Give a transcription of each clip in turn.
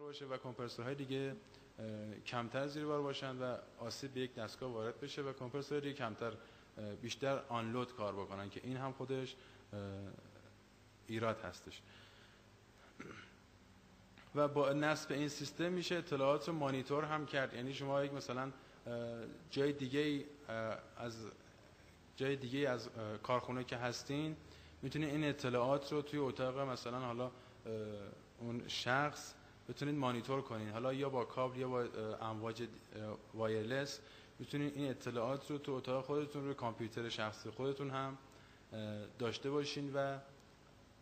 باشه و کمپرسورهای دیگه کمتر زیر بار باشن و آسیب به یک دستگاه وارد بشه و کمپرسورهای دیگه بیشتر آنلود کار بکنن که این هم خودش ایراد هستش. و با نصب این سیستم میشه اطلاعات رو مانیتور هم کرد. یعنی شما یک مثلا جای دیگه از کارخونه که هستین میتونید این اطلاعات رو توی اتاق مثلا حالا اون شخص بتونید مانیتور کنین، حالا یا با کابل یا با امواج وایرلس میتونید این اطلاعات رو تو اتاق خودتون روی کامپیوتر شخصی خودتون هم داشته باشین و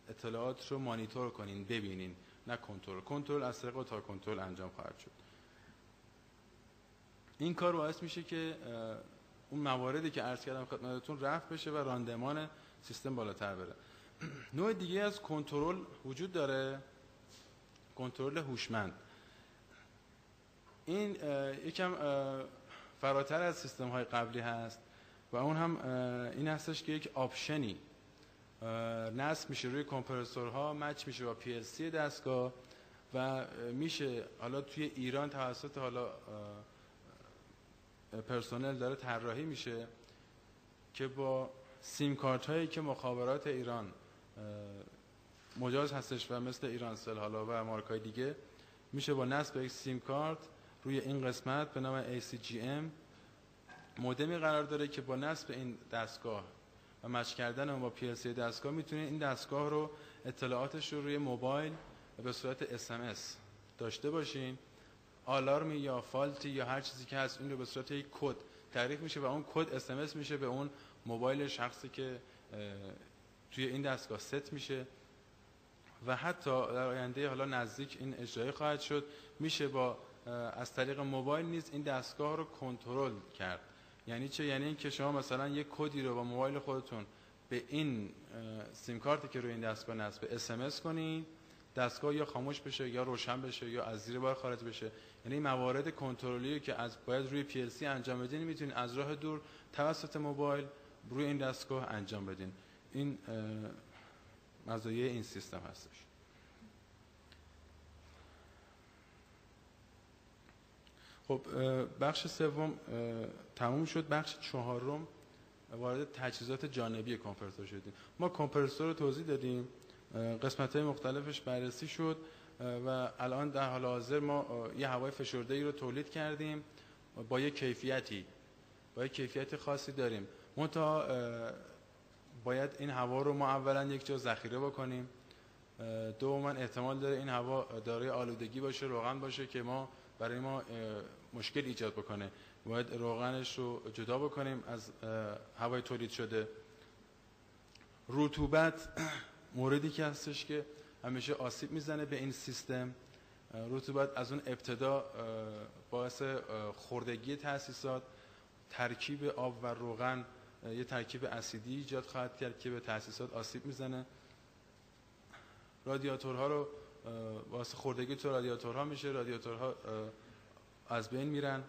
اطلاعات رو مانیتور کنین، ببینین، نه کنترل از طریق اتاق کنترل انجام خواهد شد. این کار باعث میشه که اون مواردی که عرض کردم خدمتتون رفع بشه و راندمان سیستم بالاتر بره. نوع دیگه از کنترل وجود داره، کنترل هوشمند. این یکم فراتر از سیستم های قبلی هست و اون هم این هستش که یک آپشنی نصب میشه روی کمپرسورها، مچ میشه با PLC دستگاه و میشه حالا توی ایران توسط حالا پرسنل داره طراحی میشه که با سیم کارت هایی که مخابرات ایران مجاز هستش و مثل ایرانسل حالا و مارک های دیگه میشه با نصب یک سیم کارت روی این قسمت به نام ACGM مودمی قرار داره که با نصب این دستگاه و مچ کردن اون با PLC دستگاه میتونید این دستگاه رو اطلاعاتش رو روی موبایل به صورت SMS داشته باشین. آلارمی یا فالتی یا هر چیزی که هست این رو به صورت یک کد تعریف میشه و اون کد SMS میشه به اون موبایل شخصی که توی این دستگاه ست میشه و حتی در آینده حالا نزدیک این اجرایی خواهد شد، میشه با از طریق موبایل نیز این دستگاه رو کنترل کرد. یعنی چه؟ یعنی این که شما مثلا یک کدی رو با موبایل خودتون به این سیم کارتی که روی این دستگاه نصب SMS کنید، دستگاه یا خاموش بشه یا روشن بشه یا از زیر بار خارج بشه. یعنی موارد کنترلی که باید روی PLC انجام بدین میتونید از راه دور توسط موبایل روی این دستگاه انجام بدین. این مزایای این سیستم هستش. خب بخش سوم تموم شد. بخش چهارم وارد تجهیزات جانبی کمپرسور شدیم. ما کمپرسور رو توضیح دادیم، قسمت‌های مختلفش بررسی شد و الان در حال حاضر ما یه هوای فشرده‌ای رو تولید کردیم با یه کیفیت خاصی داریم. منتها باید این هوا رو ما اولا یک جا ذخیره بکنیم، دوما احتمال داره این هوا دارای آلودگی باشه، روغن باشه که برای ما مشکل ایجاد بکنه. باید روغنش رو جدا بکنیم از هوای تولید شده. رطوبت موردی که هستش که همیشه آسیب میزنه به این سیستم. رطوبت از اون ابتدا باعث خوردگی تاسیسات، ترکیب آب و روغن یه ترکیب اسیدی ایجاد خواهد کرد که به تاسیسات آسیب میزنه. رادیاتورها رو واسه خوردگی تو رادیاتورها میشه، رادیاتورها از بین میرن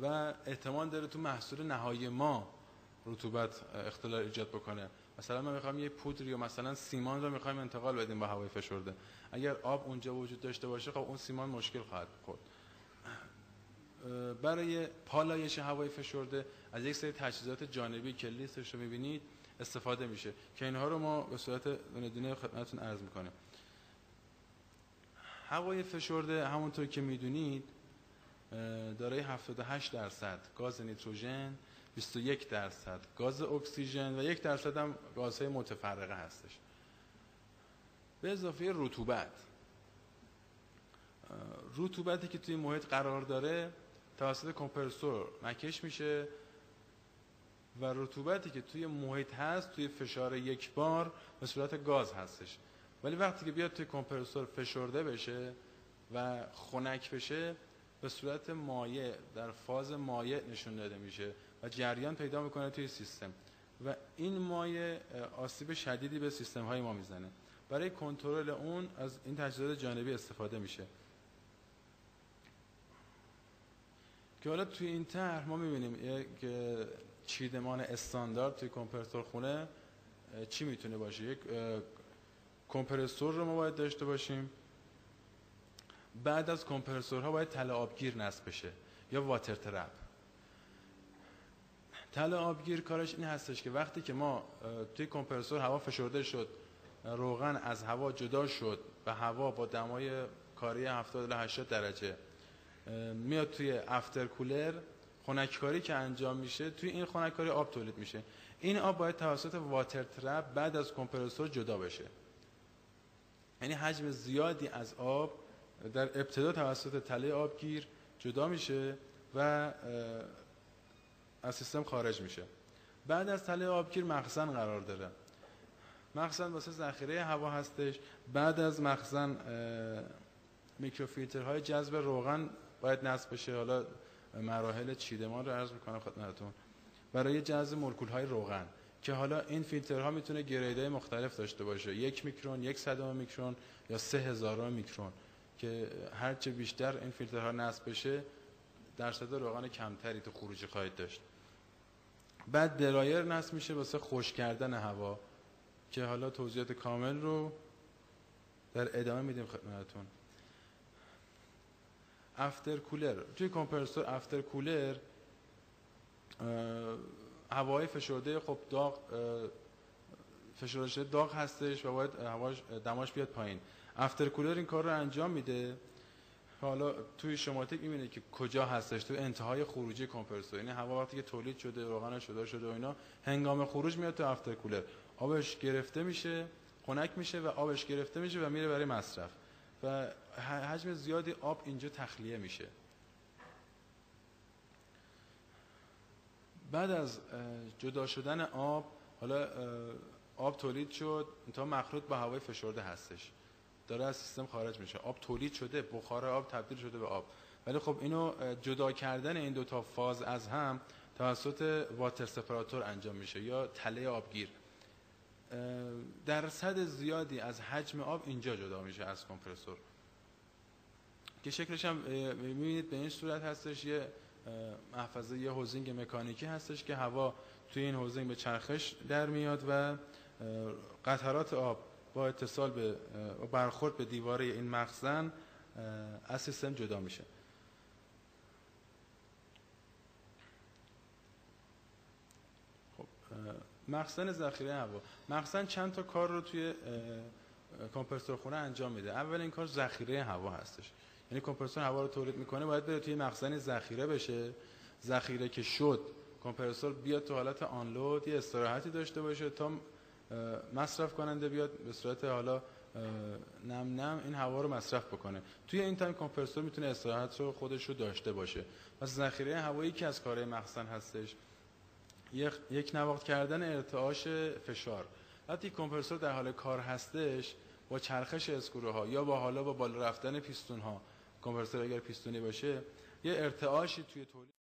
و احتمال داره تو محصول نهایی ما رطوبت اختلال ایجاد بکنه. مثلا ما میخوایم یه پودر یا مثلا سیمان رو میخوایم انتقال بدیم با هوای فشرده، اگر آب اونجا وجود داشته باشه خب اون سیمان مشکل خواهد خورد. برای پالایش هوای فشرده از یک سری تجهیزات جانبی که لیستش رو میبینید استفاده میشه که اینها رو ما به صورت دونه خدمتتون عرض میکنیم. هوای فشرده همونطور که میدونید دارای 78% گاز نیتروژن، 21% گاز اکسیژن و 1% هم گازهای متفرقه هستش. به اضافه رطوبتی که توی محیط قرار داره توسط کمپرسور مکش میشه و رطوبتی که توی محیط هست توی فشار یک بار به صورت گاز هستش. ولی وقتی که بیاد توی کمپرسور فشرده بشه و خنک بشه به صورت مایع در فاز مایع نشون داده میشه و جریان پیدا میکنه توی سیستم و این مایع آسیب شدیدی به سیستم های ما میزنه. برای کنترل اون از این تجهیزات جانبی استفاده میشه که حالا توی این طرح ما میبینیم یک چیدمان استاندارد توی کمپرسور خونه چی میتونه باشه. یک کمپرسور رو ما باید داشته باشیم بعد از کمپرسورها باید تله آبگیر نصب بشه یا واتر ترپ. تله آبگیر کارش این هستش که وقتی که ما توی کمپرسور هوا فشرده شد، روغن از هوا جدا شد و هوا با دمای کاری 70 تا 80 درجه میاد توی افتر کولر، خنککاری که انجام میشه توی این خنککاری آب تولید میشه. این آب باید توسط واتر ترپ بعد از کمپرسور جدا بشه. یعنی حجم زیادی از آب در ابتدا توسط تله آبگیر جدا میشه و از سیستم خارج میشه. بعد از تله آبگیر مخزن قرار داره. مخزن واسه ذخیره هوا هستش. بعد از مخزن میکروفیلترهای جذب روغن باید نصب بشه. حالا مراحل چیدمان رو عرض میکنم خدمتتون. برای جذب مولکول‌های روغن که حالا این فیلترها میتونه گریدهای مختلف داشته باشه، 1 میکرون، 1/100 میکرون یا 3000 میکرون، که هرچه بیشتر این فیلترها نصب بشه درصد روغن کمتری تو خروجی خواهید داشت. بعد درایر نصب میشه واسه خشک کردن هوا که حالا توضیحات کامل رو در ادامه میدیم خدمتتون. افتر کولر، توی کمپرسور افتر کولر هوای فشرده خب فشرده شده داغ هستش و باید دماش بیاد پایین. افتر کولر این کار رو انجام میده. حالا توی شماتیک میبینه که کجا هستش، توی انتهای خروجی کمپرسور. یعنی هوا وقتی که تولید شده، روغن شده و اینا، هنگام خروج میاد تو افتر کولر، آبش گرفته میشه، خنک میشه و آبش گرفته میشه و میره برای مصرف و حجم زیادی آب اینجا تخلیه میشه. بعد از جدا شدن آب، حالا آب تولید شد تا مخلوط با هوای فشرده هستش، داره از سیستم خارج میشه. آب تولید شده، بخار آب تبدیل شده به آب، ولی خب اینو جدا کردن این دو تا فاز از هم توسط واتر سپاراتور انجام میشه یا تله آبگیر. درصد زیادی از حجم آب اینجا جدا میشه از کمپرسور که شکلش هم میبینید به این صورت هستش. یه محفظه، یه هوزینگ مکانیکی هستش که هوا توی این هوزینگ به چرخش در میاد و قطرات آب با اتصال به برخورد به دیواره این مخزن از سیستم جدا میشه. خب مخزن ذخیره هوا، مخزن چند تا کار رو توی کمپرسور خونه انجام میده. اول این کار ذخیره هوا هستش، یعنی کمپرسور هوا رو تولید میکنه، باید بره توی مخزن ذخیره بشه. ذخیره که شد، کمپرسور بیاد تو حالت آنلود، یه استراحتی داشته باشه تا مصرف کننده بیاد به صورت حالا نم این هوا رو مصرف بکنه. توی این تایم کمپرسور میتونه استراحت رو خودش رو داشته باشه. پس ذخیره هوایی که از کارهای مخزن هستش، یک نواخت کردن ارتعاش فشار. وقتی کمپرسور در حال کار هستش، با چرخش اسکروها یا با بالا رفتن پیستون ها، کمپرسور اگر پیستونی باشه، یه ارتعاشی توی تولید